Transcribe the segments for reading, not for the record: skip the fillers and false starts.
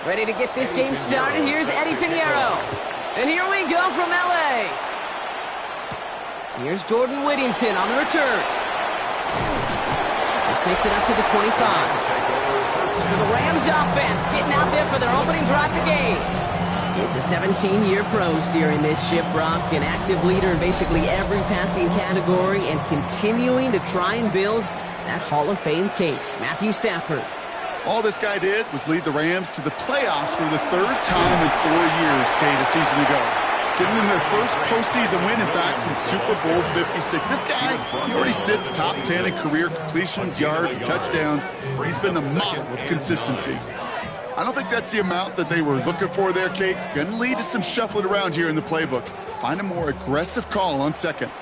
Ready to get this game started. Here's Eddie Pinheiro. And here we go from L.A. Here's Jordan Whittington on the return. This makes it up to the 25. For the Rams offense, getting out there for their opening drive of the game. It's a 17-year pro steering this ship, Brock, an active leader in basically every passing category and continuing to try and build that Hall of Fame case. Matthew Stafford. All this guy did was lead the Rams to the playoffs for the third time in 4 years, Kate, a season ago. Giving them their first postseason win, in fact, since Super Bowl 56. This guy, he already sits top 10 in career completions, yards, touchdowns. He's been the model of consistency. I don't think that's the amount that they were looking for there, Kate. Going to lead to some shuffling around here in the playbook. Find a more aggressive call on second.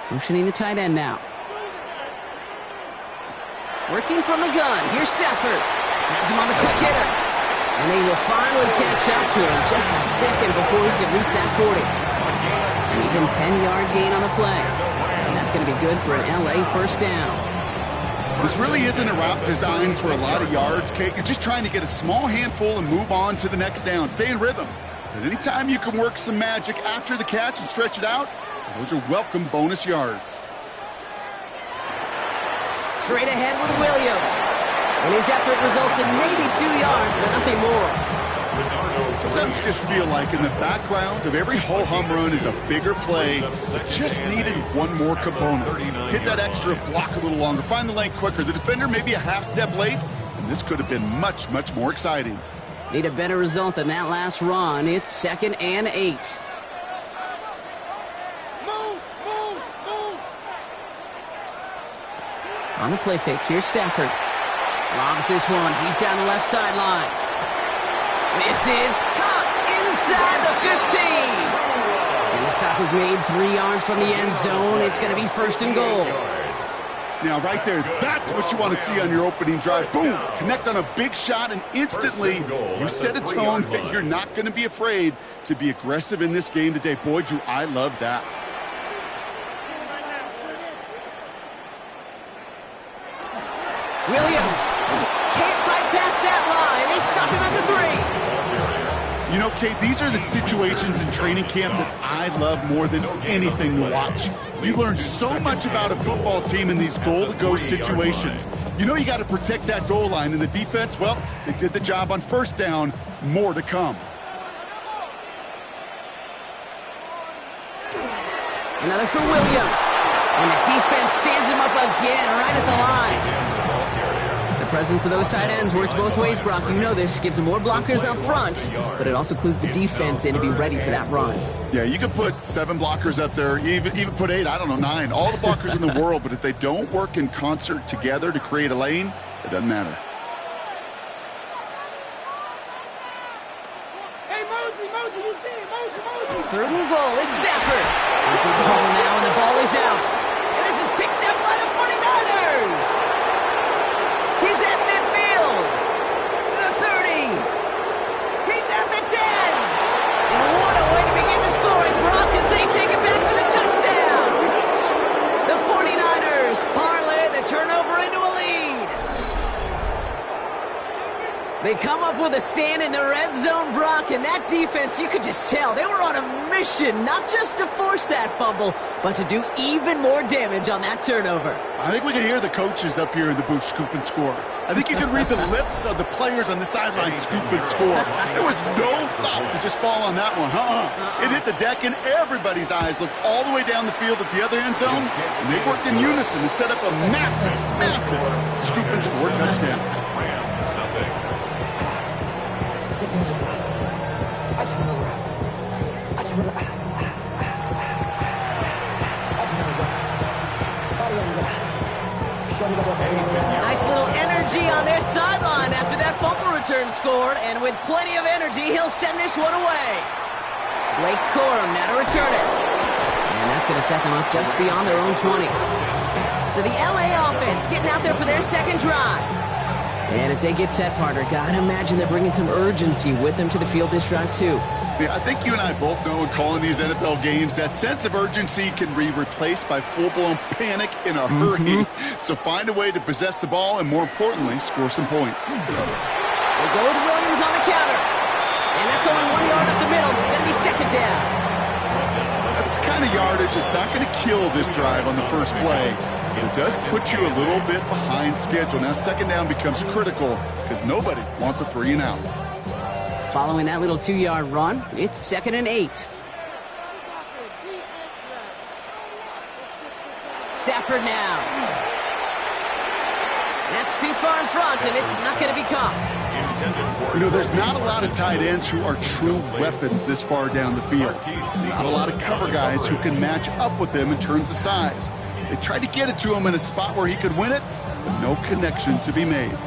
Motioning the tight end now. Working from the gun. Here's Stafford. Has him on the quick hitter. And they will finally catch up to him just a second before he can reach that 40. An even 10-yard gain on the play. And that's going to be good for an L.A. first down. This really isn't a route designed for a lot of yards, Kate. You're just trying to get a small handful and move on to the next down. Stay in rhythm. And anytime you can work some magic after the catch and stretch it out, those are welcome bonus yards. Straight ahead with Williams. And his effort results in maybe 2 yards, but nothing more. Sometimes just feel like in the background of every ho-hum run is a bigger play that just needed one more component. Hit that extra block a little longer, find the lane quicker. The defender maybe a half step late, and this could have been much, much more exciting. Need a better result than that last run. It's 2nd and 8. On the play fake, here's Stafford. Lobs this one deep down the left sideline. This is caught inside the 15. And the stop is made 3 yards from the end zone. It's going to be 1st and goal. Now, right there, that's what you want to see on your opening drive. Boom! Connect on a big shot, and instantly you set a tone that you're not going to be afraid to be aggressive in this game today. Boy, do I love that. Williams can't fight past that line. They stop him at the 3. You know, Kate, these are the situations in training camp that I love more than anything to watch. You learn so much about a football team in these goal-to-go situations. You know you got to protect that goal line, and the defense, well, they did the job on 1st down. More to come. Another for Williams. And the defense stands him up again right at the line. The presence of those tight ends works both ways, Brock. You know this. Gives them more blockers up front, but it also clues the defense in to be ready for that run. Yeah, you could put 7 blockers up there, even put 8, I don't know, 9. All the blockers in the world, but if they don't work in concert together to create a lane, it doesn't matter. Hey, Mosley, you see it, Mosley. 3rd and goal, it's Stafford. Good trouble now, and the ball is out. And this is picked up by the 49ers. He's at midfield. The 30. He's at the 10. And what a way to begin the scoring, Brock, as they take it back for the touchdown. The 49ers parlay the turnover into a lead. They come up with a stand in the red zone, Brock, and that defense, you could just tell, they were on a mission, not just to force that fumble, but to do even more damage on that turnover. I think we can hear the coaches up here in the booth scoop and score. I think you can read the lips of the players on the sideline scoop and score. There was no thought to just fall on that one. It hit the deck, and everybody's eyes looked all the way down the field at the other end zone, and they worked in unison to set up a massive, massive scoop and score touchdown. Nice little energy on their sideline after that fumble return scored, and with plenty of energy, he'll send this one away. Blake Corum now to return it. And that's going to set them up just beyond their own 20. So the LA offense getting out there for their 2nd drive. And as they get set, partner, gotta imagine they're bringing some urgency with them to the field this drive, too. Yeah, I think you and I both know in calling these NFL games that sense of urgency can be replaced by full-blown panic in a hurry. So find a way to possess the ball and, more importantly, score some points. They go with Williams on the counter. And that's only 1 yard up the middle. Gonna be second down. That's the kind of yardage that's not going to kill this drive on the first play. But it does put you a little bit behind schedule. Now second down becomes critical because nobody wants a 3 and out. Following that little 2-yard run, it's 2nd and 8. Stafford now. That's too far in front, and it's not going to be caught. You know, there's not a lot of tight ends who are true weapons this far down the field. Not a lot of cover guys who can match up with them in terms of size. They tried to get it to him in a spot where he could win it, but no connection to be made.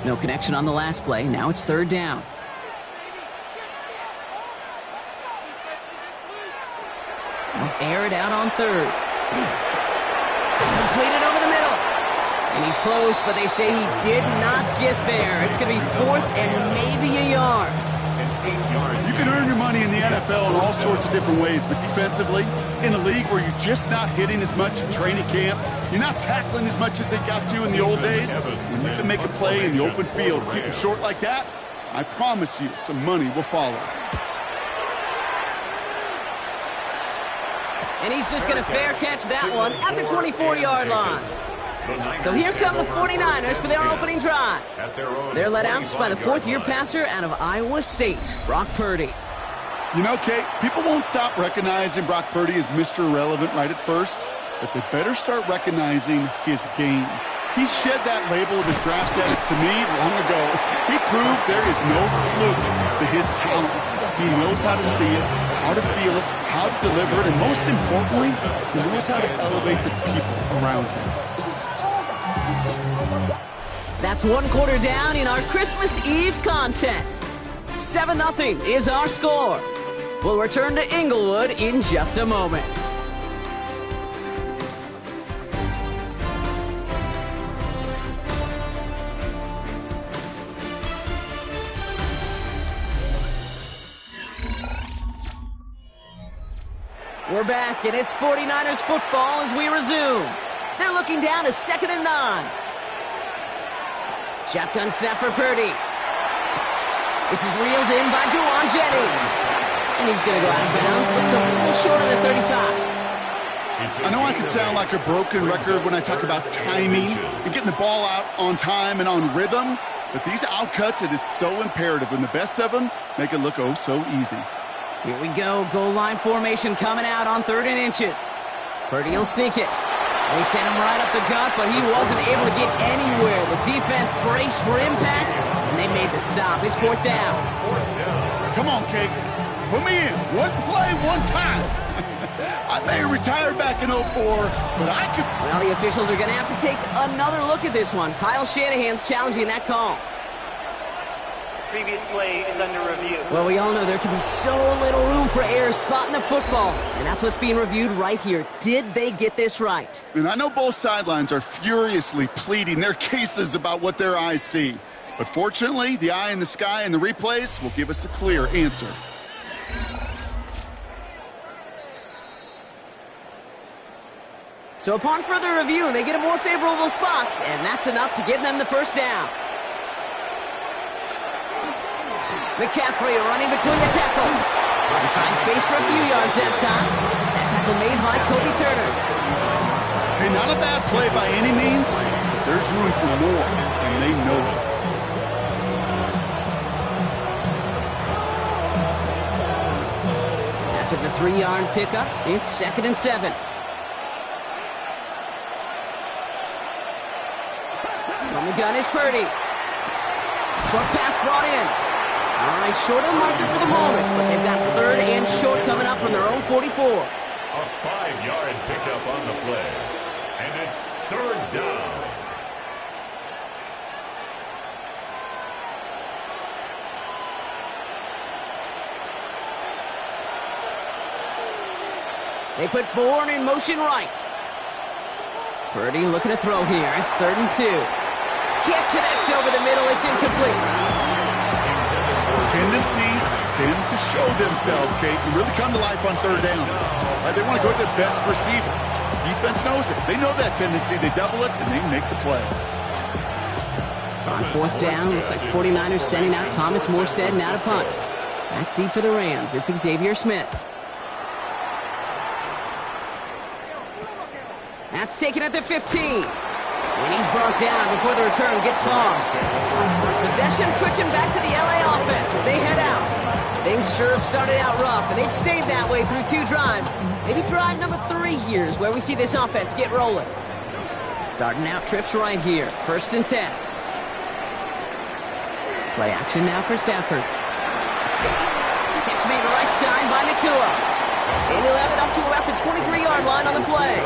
No connection on the last play. Now it's 3rd down. Air it out on 3rd. Completed over the middle. And he's close, but they say he did not get there. It's going to be 4th and maybe a yard. You can earn your money in the NFL in all sorts of different ways, but defensively, in a league where you're just not hitting as much in training camp, you're not tackling as much as they got to in the old days, when you can make a play in the open field, keep it short like that, I promise you some money will follow. And he's just going to fair catch that one at the 24-yard line. So here come the 49ers for their opening drive. They're led out by the 4th-year passer out of Iowa State, Brock Purdy. You know, Kate, people won't stop recognizing Brock Purdy as Mr. Irrelevant right at first, but they better start recognizing his game. He shed that label of his draft status to me long ago. He proved there is no fluke to his talent. He knows how to see it, how to feel it, how to deliver it, and most importantly, he knows how to elevate the people around him. That's 1 quarter down in our Christmas Eve contest. 7-0 is our score. We'll return to Inglewood in just a moment. We're back, and it's 49ers football as we resume. They're looking down to 2nd and 9. Shotgun snap for Purdy. This is reeled in by Juwan Jennings. And he's going to go out of bounds. Looks a little short of the 35. I know I can sound like a broken record when I talk about timing and getting the ball out on time and on rhythm, but these outcuts, it is so imperative, and the best of them make it look oh so easy. Here we go. Goal line formation coming out on 3rd and inches. Purdy will sneak it. They sent him right up the gut, but he wasn't able to get anywhere. The defense braced for impact, and they made the stop. It's 4th down. Come on, Cake. Put me in. One play, one time. I may have retired back in 04, but I could... Well, the officials are going to have to take another look at this one. Kyle Shanahan's challenging that call. Previous play is under review. Well, we all know there can be so little room for error spotting the football, and that's what's being reviewed right here. Did they get this right? And I know both sidelines are furiously pleading their cases about what their eyes see. But fortunately, the eye in the sky and the replays will give us a clear answer. So upon further review, they get a more favorable spot, and that's enough to give them the 1st down. McCaffrey running between the tackles. He finds space for a few yards that time. That tackle made by Kobe Turner. Hey, not a bad play by any means, but there's room for more, and they know it. After the 3-yard pickup, it's 2nd and 7. On the gun is Purdy. Short pass brought in. All right, short of the marker for the moment, but they've got 3rd and short coming up from their own 44. A 5-yard pickup on the play, and it's 3rd down. They put Bourne in motion right. Purdy looking to throw here. It's 3rd and 2. Can't connect over the middle. It's incomplete. Tendencies tend to show themselves, Kate, and really come to life on third downs. They want to go to their best receiver. Defense knows it. They know that tendency. They double it, and they make the play. On fourth down, looks like 49ers sending out Thomas Morstead now to punt. Back deep for the Rams. It's Xavier Smith. That's taken at the 15. And he's brought down before the return gets far. Possession switching back to the LA offense as they head out. Things sure have started out rough, and they've stayed that way through 2 drives. Maybe drive number 3 here is where we see this offense get rolling. Starting out trips right here. 1st and 10. Play action now for Stafford. Catch made the right side by Nakua. And he'll have it up to about the 23-yard line on the play.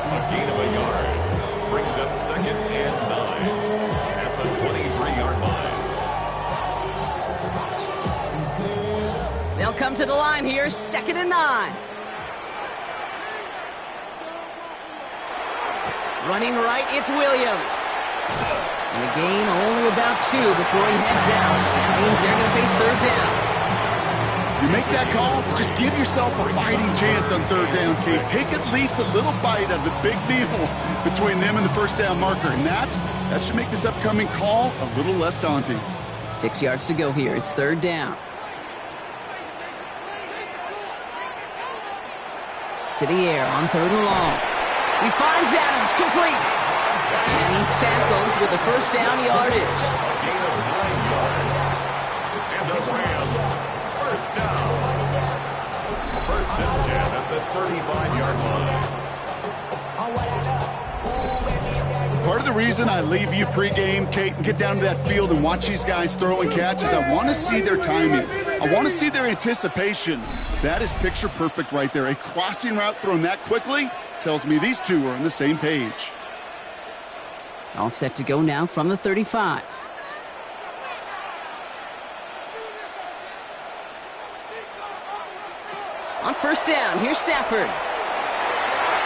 A gain of a yard brings up 2nd and 9 at the 23-yard line. They'll come to the line here, 2nd and 9. Running right, it's Williams. And a gain only about 2 before he heads out. That means they're going to face 3rd down. You make that call to just give yourself a fighting chance on 3rd down, Kate. Take at least a little bite out of the big meal between them and the 1st down marker. And that should make this upcoming call a little less daunting. 6 yards to go here. It's 3rd down. To the air on 3rd and long. He finds Adams, complete. And he's tackled with the 1st down yardage. Gain of 9 yards. And the Rams, 1st down. 1st and 10 at the 35-yard line. Part of the reason I leave you pregame, Kate, and get down to that field and watch these guys throw and catch is I want to see their timing. I want to see their anticipation. That is picture perfect right there. A crossing route thrown that quickly tells me these two are on the same page. All set to go now from the 35. On 1st down, here's Stafford.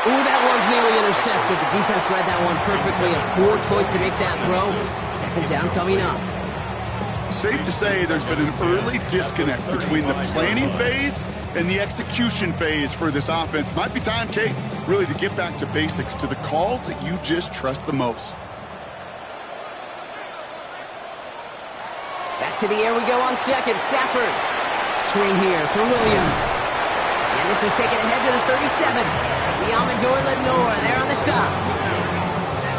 Ooh, that one's nearly intercepted. The defense read that one perfectly. A poor choice to make that throw. 2nd down coming up. Safe to say there's been an early disconnect between the planning phase and the execution phase for this offense. Might be time, Kate, really to get back to basics, to the calls that you just trust the most. Back to the air we go on 2nd. Stafford. Screen here for Williams. And this is taken ahead to the 37. The Amador Lenore there on the stop.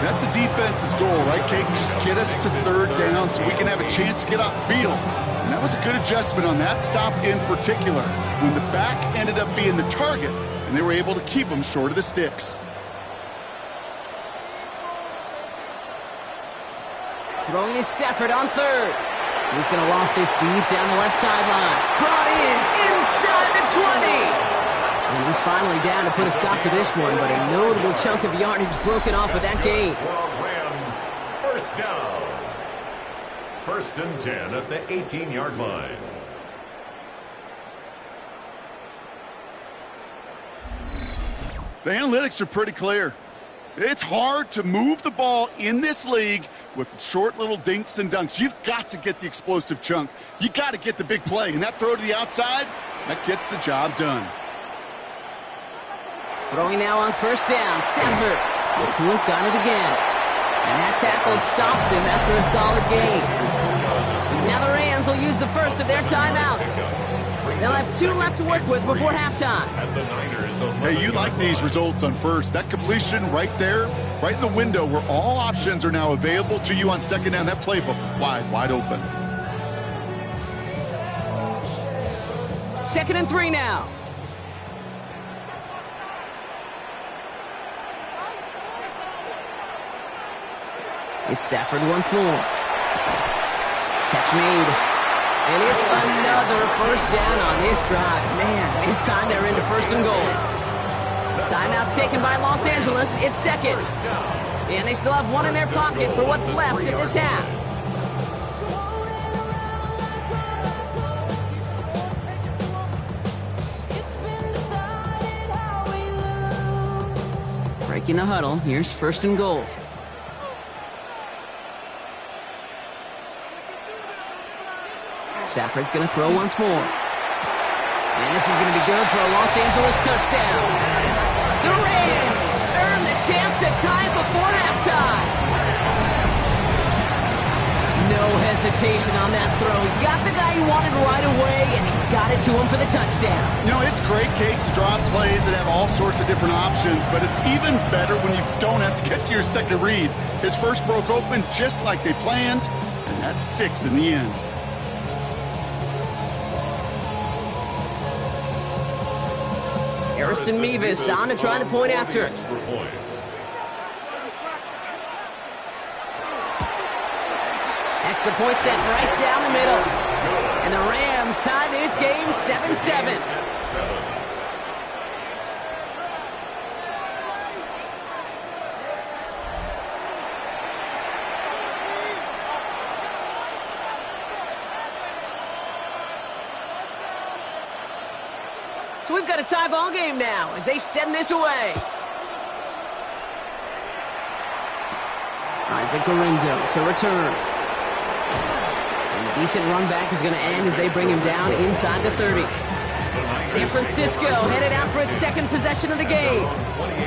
That's a defense's goal, right, Kate? Just get us to 3rd down so we can have a chance to get off the field. And that was a good adjustment on that stop in particular, when the back ended up being the target, and they were able to keep them short of the sticks. Throwing is Stafford on 3rd. He's going to loft this deep down the left sideline. Brought in inside the 20. And he's finally down to put a stop to this one, but a notable chunk of yardage broken off with that gain. Rams, 1st down. 1st and 10 at the 18-yard line. The analytics are pretty clear. It's hard to move the ball in this league with short little dinks and dunks. You've got to get the explosive chunk. You got to get the big play. And that throw to the outside, that gets the job done. Throwing now on 1st down. Stafford. Who's got it again. And that tackle stops him after a solid gain. Now the Rams will use the first of their timeouts. They'll have 2 left to work with before halftime. Hey, you like these results on 1st. That completion right there, right in the window where all options are now available to you on 2nd down. That playbook wide open. 2nd and 3 now. It's Stafford once more. Catch made. And it's another 1st down on this drive. Man, this time they're into 1st and goal. Timeout taken by Los Angeles. It's 2nd. And they still have 1 in their pocket for what's left of this half. Breaking the huddle. Here's 1st and goal. Stafford's going to throw once more. And this is going to be good for a Los Angeles touchdown. The Rams earn the chance to tie it before halftime. No hesitation on that throw. He got the guy he wanted right away, and he got it to him for the touchdown. You know, it's great, Kate, to draw plays and have all sorts of different options, but it's even better when you don't have to get to your second read. His first broke open just like they planned, and that's 6 in the end. Harrison Mevis on to try the point after. Extra point set right down the middle. And the Rams tie this game 7-7. So we've got a tie ball game now as they send this away. Isaac Garindo to return. And a decent run back is going to end as they bring him down inside the 30. San Francisco headed out for its second possession of the game.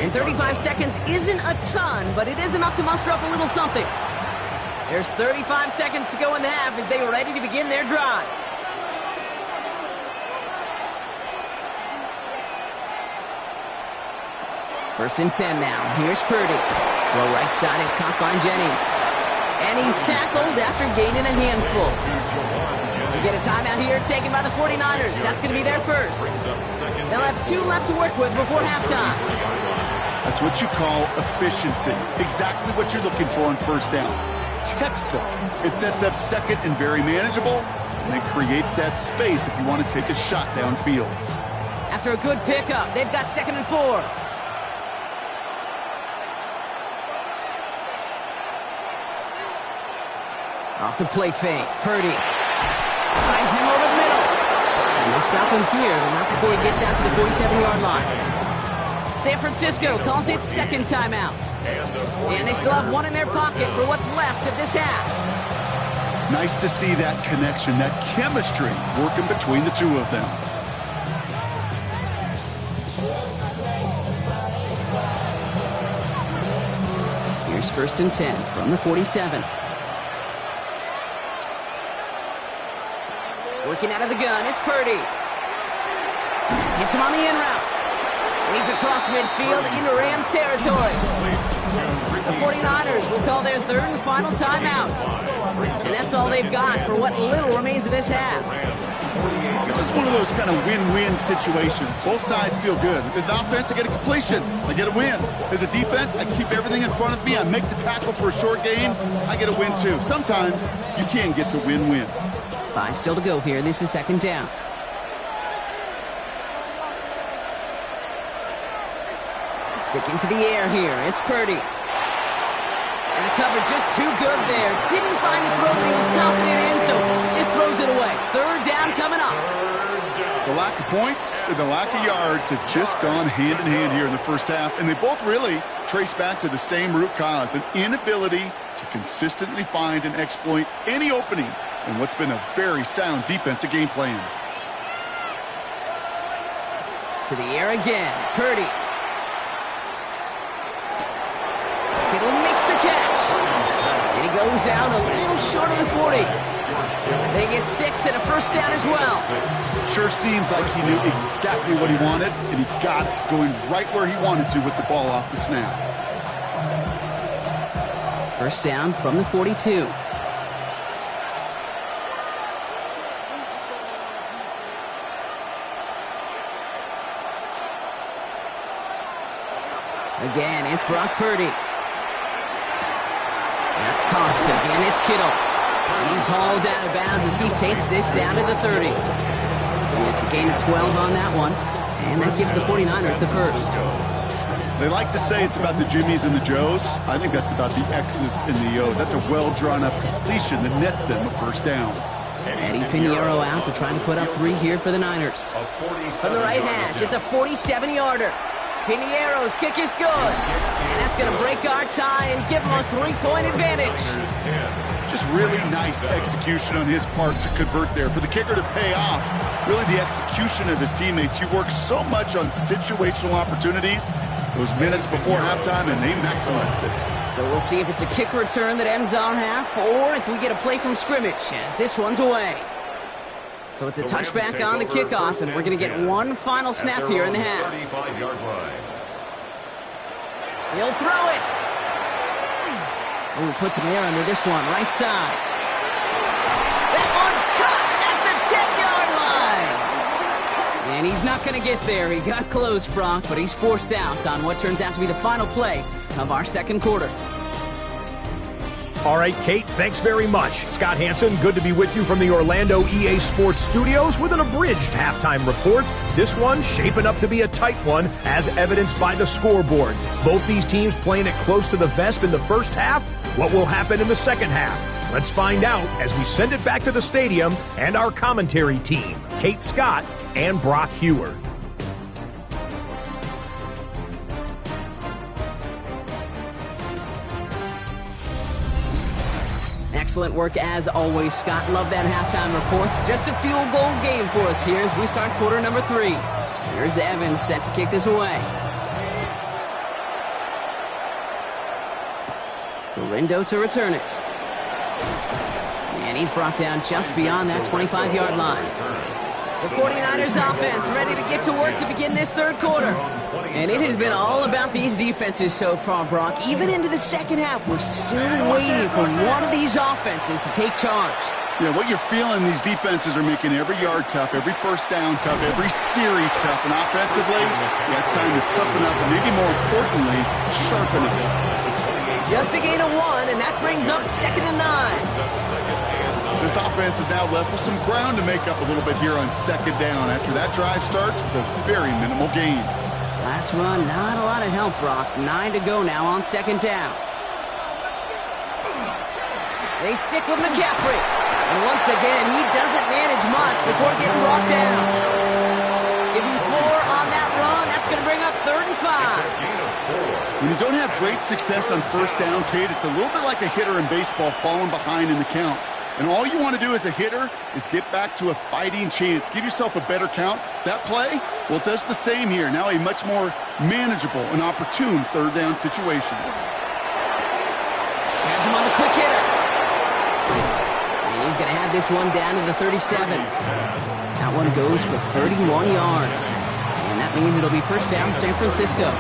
And 35 seconds isn't a ton, but it is enough to muster up a little something. There's 35 seconds to go in the half as they are ready to begin their drive. First and 10 now. Here's Purdy. Throw right side is caught by Jennings. And he's tackled after gaining a handful. We get a timeout here taken by the 49ers. That's going to be their first. They'll have 2 left to work with before halftime. That's what you call efficiency. Exactly what you're looking for on first down. Textbook. It sets up second and very manageable, and it creates that space if you want to take a shot downfield. After a good pickup, they've got 2nd and 4. Off the play fake. Purdy finds him over the middle. And they'll stop him here, but not before he gets out to the 47-yard line. San Francisco calls it second timeout. And they still have 1 in their pocket for what's left of this half. Nice to see that connection, that chemistry working between the two of them. Here's first and 10 from the 47. Working out of the gun, it's Purdy. Hits him on the in route. And he's across midfield into Rams territory. The 49ers will call their 3rd and final timeout. And that's all they've got for what little remains of this half. This is one of those kind of win-win situations. Both sides feel good. As an offense, I get a completion. I get a win. As a defense, I keep everything in front of me. I make the tackle for a short gain. I get a win, too. Sometimes you can get to win-win. 5 still to go here. This is 2nd down. Sticking to the air here. It's Purdy. And the cover just too good there. Didn't find the throw that he was confident in, so just throws it away. 3rd down coming up. The lack of points and the lack of yards have just gone hand in hand here in the first half, and they both really trace back to the same root cause, an inability to consistently find and exploit any opening in what's been a very sound defensive game plan. To the air again. Purdy. Kittle makes the catch. He goes out a little short of the 40. They get 6 and a first down as well. Sure seems like he knew exactly what he wanted, and he got it going right where he wanted to with the ball off the snap. First down from the 42. Again, it's Brock Purdy. That's Cox again. It's Kittle. And he's hauled out of bounds as he takes this down to the 30. And it's a gain of 12 on that one. And that gives the 49ers the first. They like to say it's about the Jimmies and the Joes. I think that's about the X's and the O's. That's a well-drawn-up completion that nets them a first down. Eddie Pinheiro out to try to put up 3 here for the Niners. From the right hash, it's a 47-yarder. Piniero's kick is good. And that's going to break our tie and give him a 3-point advantage. Just really nice execution on his part to convert there. For the kicker to pay off, really the execution of his teammates. He works so much on situational opportunities, those minutes before halftime, and they maximized it. So we'll see if it's a kick return that ends our half, or if we get a play from scrimmage, as this one's away. So it's a touchback on the kickoff, and we're going to get one final snap here in the half. 35-yard line. He'll throw it. Oh, put some air under this one, right side. That one's caught at the 10-yard line. And he's not going to get there. He got close, Brock, but he's forced out on what turns out to be the final play of our second quarter. All right, Kate, thanks very much. Scott Hansen, good to be with you from the Orlando EA Sports Studios with an abridged halftime report. This one shaping up to be a tight one, as evidenced by the scoreboard. Both these teams playing it close to the vest in the first half. What will happen in the second half? Let's find out as we send it back to the stadium and our commentary team, Kate Scott and Brock Heward. Excellent work as always, Scott. Love that halftime report. Just a field goal game for us here as we start quarter number 3. Here's Evans set to kick this away. Galindo to return it. And he's brought down just beyond that 25-yard line. The 49ers offense ready to get to work to begin this third quarter. And it has been all about these defenses so far, Brock. Even into the second half, we're still waiting for one of these offenses to take charge. Yeah, what you're feeling, these defenses are making every yard tough, every first down tough, every series tough. And offensively, yeah, it's time to toughen up and maybe more importantly, sharpen up. Just a gain of 1, and that brings up 2nd and 9. This offense is now left with some ground to make up a little bit here on 2nd down after that drive starts with a very minimal gain. Last run, not a lot of help, Brock. 9 to go now on 2nd down. They stick with McCaffrey. And once again, he doesn't manage much before getting brought down. Give him 4 on that run. That's going to bring up 3rd and 5. When you don't have great success on first down, Kate, it's a little bit like a hitter in baseball falling behind in the count. And all you want to do as a hitter is get back to a fighting chance. Give yourself a better count. That play, well, it does the same here. Now a much more manageable and opportune 3rd down situation. Has him on the quick hitter. And he's going to have this one down to the 37. That one goes for 31 yards. And that means it'll be first down San Francisco.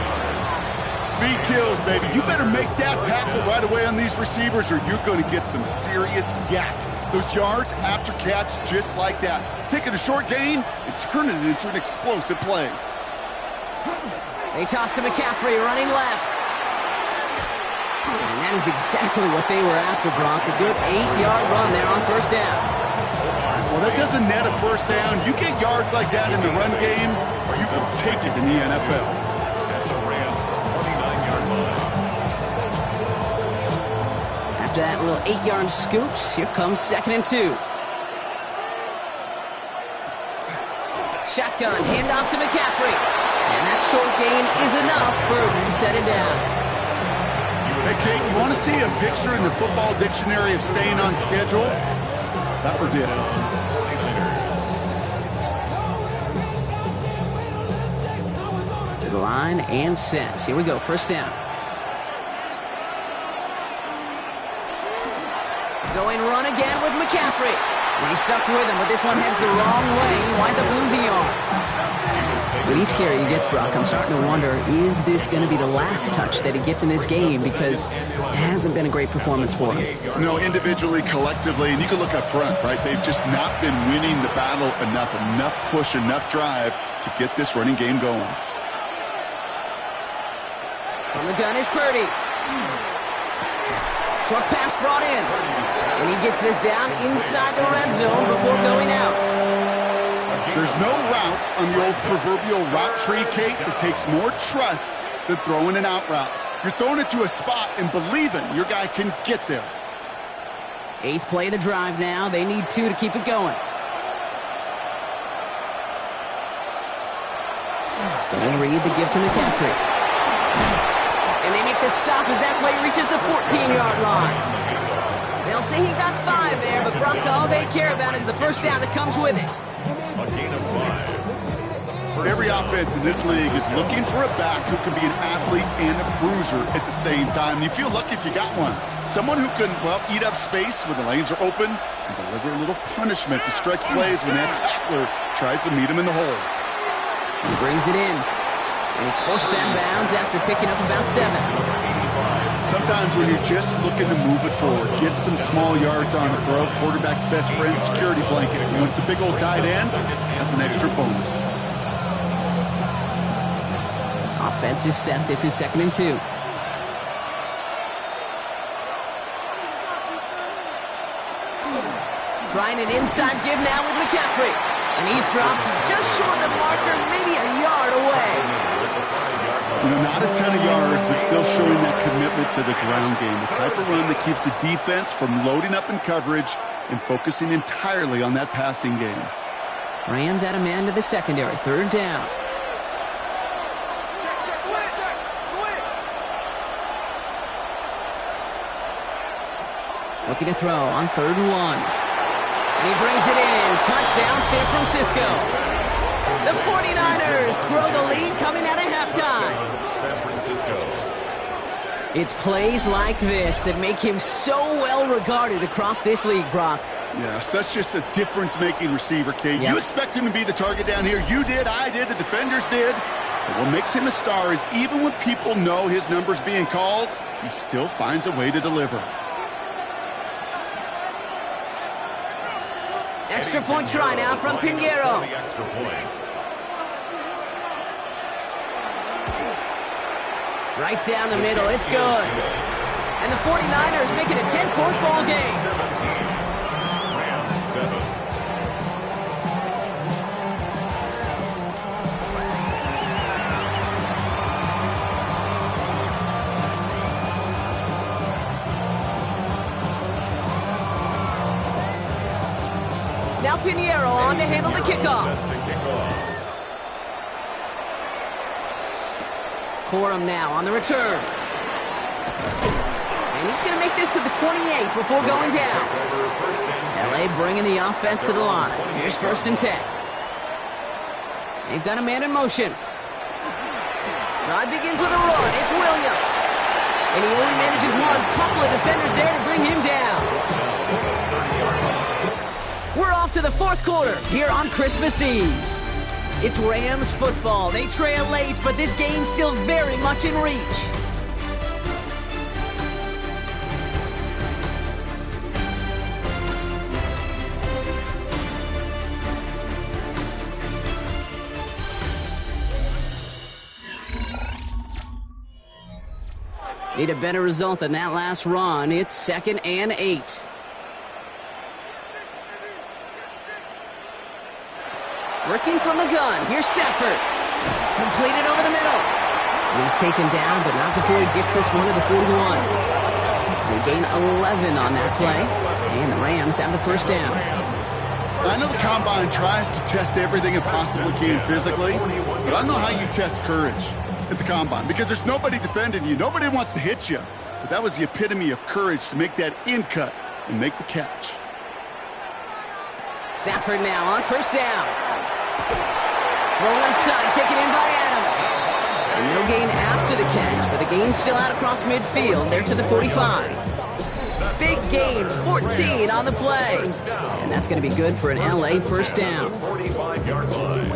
Speed kills, baby. You better make that tackle right away on these receivers or you're going to get some serious yak. Those yards after catch just like that. Taking a short gain and turning it into an explosive play. They toss to McCaffrey running left. And that is exactly what they were after, Brock. A good 8-yard run there on first down. Well, that doesn't net a first down. You get yards like that in the run game, you will take it in the NFL. After that little 8-yard scoot, here comes 2nd and 2. Shotgun, handoff to McCaffrey. And that short gain is enough for him to set it down. Hey, Kate, you want to see a picture in the football dictionary of staying on schedule? That was it. To the line and set. Here we go, first down. Going run again with McCaffrey. And he's stuck with him, but this one heads the wrong way. He winds up losing yards. With each carry he gets, Brock, I'm starting to wonder, is this going to be the last touch that he gets in this game? Because it hasn't been a great performance for him. No, individually, collectively, and you can look up front, right? They've just not been winning the battle enough push, enough drive to get this running game going. From the gun is Purdy. Short pass brought in. And he gets this down inside the red zone before going out. There's no routes on the old proverbial route tree, Kate, that takes more trust than throwing an out route. You're throwing it to a spot and believing your guy can get there. 8th play of the drive now. They need 2 to keep it going. So they'll read the give to McCaffrey. And they make the stop as that play reaches the 14-yard line. They'll say he got 5 there, but Brock, all they care about is the first down that comes with it. A gain of 5. Every offense in this league is looking for a back who can be an athlete and a bruiser at the same time. You feel lucky if you got one. Someone who can, well, eat up space when the lanes are open and deliver a little punishment to stretch plays when that tackler tries to meet him in the hole. He brings it in. And he's forced out of bounds after picking up about 7. Sometimes when you're just looking to move it forward, get some small yards on the throw, quarterback's best friend, security blanket. When it's a big old tight end, that's an extra bonus. Offense is set. This is 2nd and 2. Trying an inside give now with McCaffrey. And he's dropped just short of the marker, maybe a yard away. You know, not a ton of yards, but still showing that commitment to the ground game. The type of run that keeps the defense from loading up in coverage and focusing entirely on that passing game. Rams add a man to the secondary. 3rd down. Looking to throw on 3rd and 1. And he brings it in. Touchdown, San Francisco. The 49ers grow the lead coming out of halftime. San Francisco. It's plays like this that make him so well regarded across this league, Brock. Yeah, such just a difference-making receiver, Kate. Yep. You expect him to be the target down here. You did, I did, the defenders did. But what makes him a star is even when people know his number's being called, he still finds a way to deliver. Extra point try now from Pinheiro. Right down the middle, it's good. And the 49ers make it a 10-point ball game. 17. Rams 7. Now Pinheiro on to handle the kickoff. Corum now on the return. And he's going to make this to the 28 before going down. LA bringing the offense to the line. Here's 1st and 10. They've got a man in motion. Drive begins with a run. It's Williams. And he only manages one. Couple of defenders there to bring him down. We're off to the 4th quarter here on Christmas Eve. It's Rams football. They trail late, but this game's still very much in reach. Need a better result than that last run. It's 2nd and 8. Working from the gun. Here's Stafford. Completed over the middle. He's taken down, but not before he gets this one to the 41. They gain 11 on that play, and the Rams have the 1st down. I know the Combine tries to test everything it possibly can physically, but I don't know how you test courage at the Combine, because there's nobody defending you. Nobody wants to hit you. But that was the epitome of courage to make that in cut and make the catch. Stafford now on 1st down. Roll left side, taken in by Adams. And no gain after the catch, but the gain's still out across midfield. They're to the 45. Big gain, 14 on the play. And that's going to be good for an LA 1st down. 45-yard line.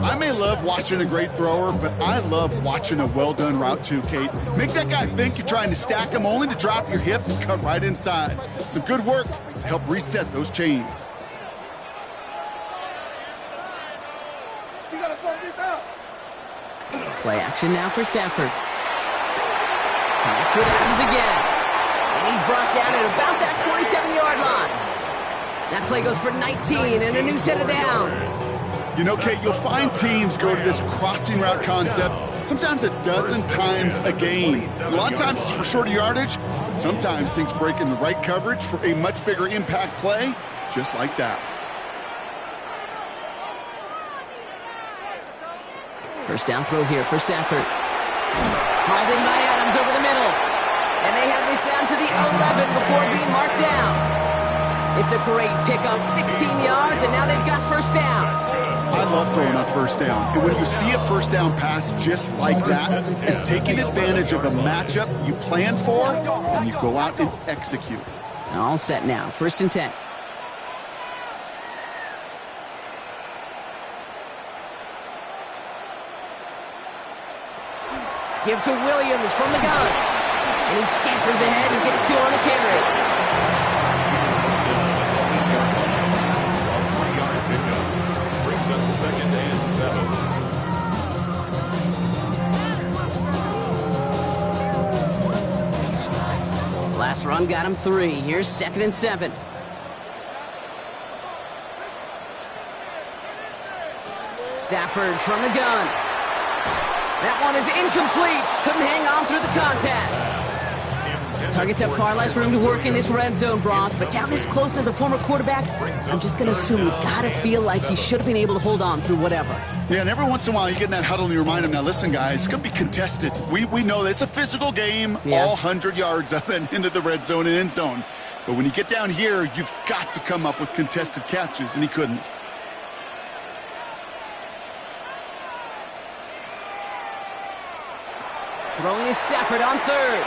I may love watching a great thrower, but I love watching a well-done route too, Kate. Make that guy think you're trying to stack him only to drop your hips and cut right inside. Some good work to help reset those chains. You gotta throw this out. Play action now for Stafford. Connects with Adams again. And he's brought down at about that 27-yard line. That play goes for 19 and a new set of downs. You know, Kate, you'll find teams go to this crossing route concept sometimes a dozen times a game. A lot of times it's for shorter yardage, but sometimes things break in the right coverage for a much bigger impact play, just like that. First down throw here for Stafford. Hauled in by Adams over the middle. And they have this down to the 11 before being marked down. It's a great pickup, 16 yards, and now they've got first down. I love throwing on first down. And when you see a first down pass just like that, it's taking advantage of a matchup you plan for, and you go out and execute. All set now, 1st and 10. Give to Williams from the gun. And he scampers ahead and gets 2 on the carry. Brings up 2nd and 7. Last run got him 3. Here's 2nd and 7. Stafford from the gun. That one is incomplete. Couldn't hang on through the contact. Targets have far less room to work in this red zone, Brock, but down this close as a former quarterback, I'm just going to assume you got to feel like he should have been able to hold on through whatever. Yeah, and every once in a while you get in that huddle and you remind him, now listen, guys, it's going to be contested. We know this. It's a physical game, all 100 yards up and into the red zone and end zone. But when you get down here, you've got to come up with contested catches, and he couldn't. Throwing is Stafford on 3rd.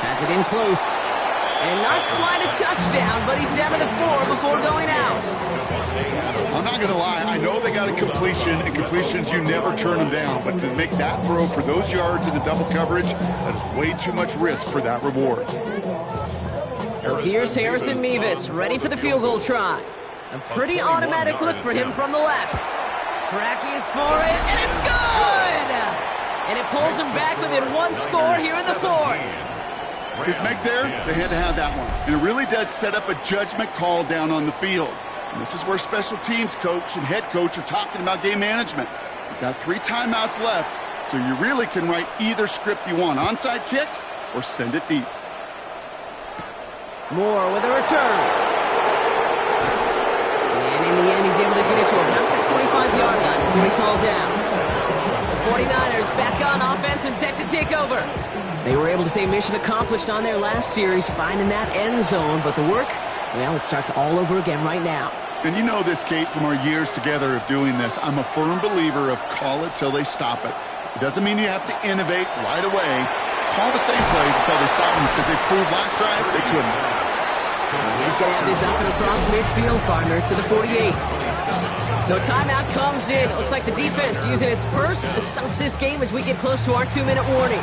Has it in close. And not quite a touchdown, but he's down to the 4 before going out. I'm not going to lie. I know they got a completion, and completions, you never turn them down. But to make that throw for those yards in the double coverage, that is way too much risk for that reward. So here's Harrison Mevis, ready for the field goal try. A pretty automatic look for him from the left. Tracking for it, and it's good! And it pulls him back within 1 score here in the 4th. His make there, they had to have that one. And it really does set up a judgment call down on the field. And this is where special teams coach and head coach are talking about game management. You've got 3 timeouts left, so you really can write either script you want. Onside kick or send it deep. Moore with a return. And in the end, he's able to get it to about the 25-yard line before he's hauled down. The 49ers back on offense and set to take over. They were able to say mission accomplished on their last series, finding that end zone. But the work, well, it starts all over again right now. And you know this, Kate, from our years together of doing this. I'm a firm believer of call it till they stop it. It doesn't mean you have to innovate right away. Call the same plays until they stop them, because they proved last drive they couldn't. And he's going to have this up and across midfield, partner, to the 48. So timeout comes in. It looks like the defense using its first stops this game as we get close to our 2-minute warning.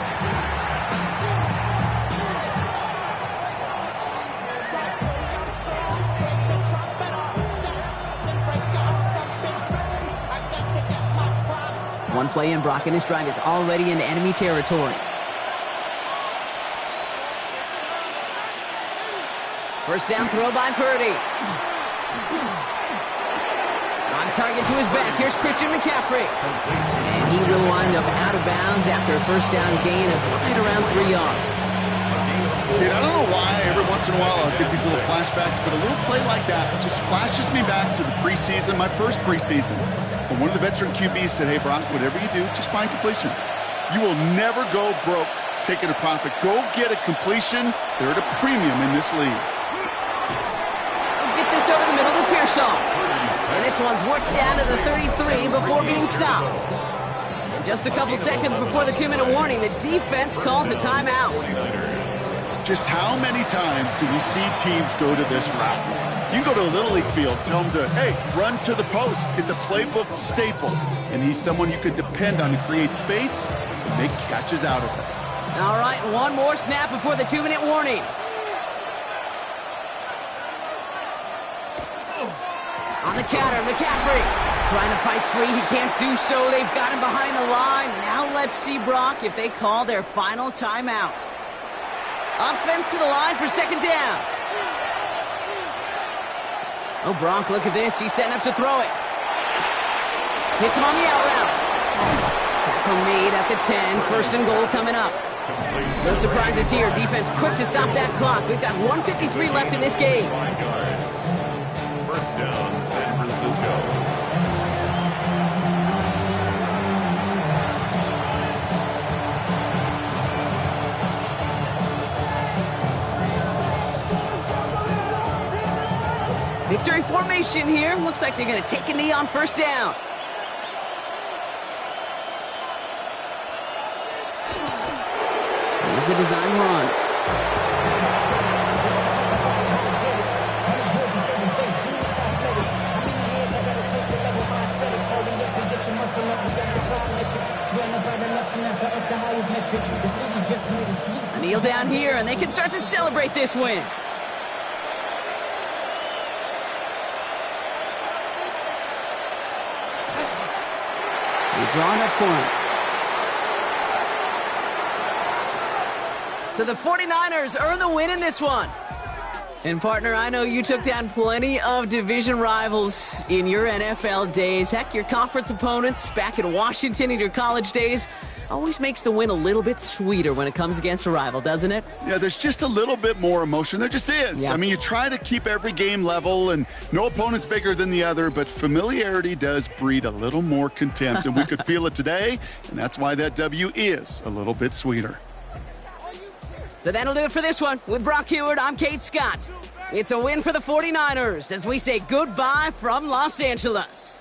One play in, Brock, and his drive is already into enemy territory. First down throw by Purdy. On target to his back. Here's Christian McCaffrey. And he will wind up out of bounds after a first down gain of right around 3 yards. Kid, I don't know why every once in a while I'll get these little flashbacks, but a little play like that just flashes me back to the preseason, my first preseason. When one of the veteran QBs said, hey, Brock, whatever you do, just find completions. You will never go broke taking a profit. Go get a completion. They're at a premium in this league. Get this over the middle to Pearsall. And this one's worked down to the 33 before being stopped. And just a couple seconds before the 2-minute warning, the defense calls a timeout. Just how many times do we see teams go to this route? You can go to a Little League field, tell them to, hey, run to the post. It's a playbook staple. And he's someone you can depend on to create space and make catches out of it. All right, one more snap before the 2-minute warning. On the counter, McCaffrey trying to fight free. He can't do so. They've got him behind the line. Now let's see, Brock, if they call their final timeout. Offense to the line for second down. Oh, Brock, look at this. He's setting up to throw it. Hits him on the out route. Tackle made at the 10. First and goal coming up. No surprises here. Defense quick to stop that clock. We've got 1:53 left in this game. First down, San Francisco. victory formation here. Looks like they're going to take a knee on first down. Here's a design run. A kneel down here, and they can start to celebrate this win. They're drawn up for him. So the 49ers earn the win in this one. And partner, I know you took down plenty of division rivals in your NFL days. Heck, your conference opponents back in Washington in your college days. Always makes the win a little bit sweeter when it comes against a rival, doesn't it? Yeah, there's just a little bit more emotion. There just is. Yeah. I mean, you try to keep every game level, and no opponent's bigger than the other, but familiarity does breed a little more contempt, and we could feel it today, and that's why that W is a little bit sweeter. So that'll do it for this one. With Brock Heward, I'm Kate Scott. It's a win for the 49ers as we say goodbye from Los Angeles.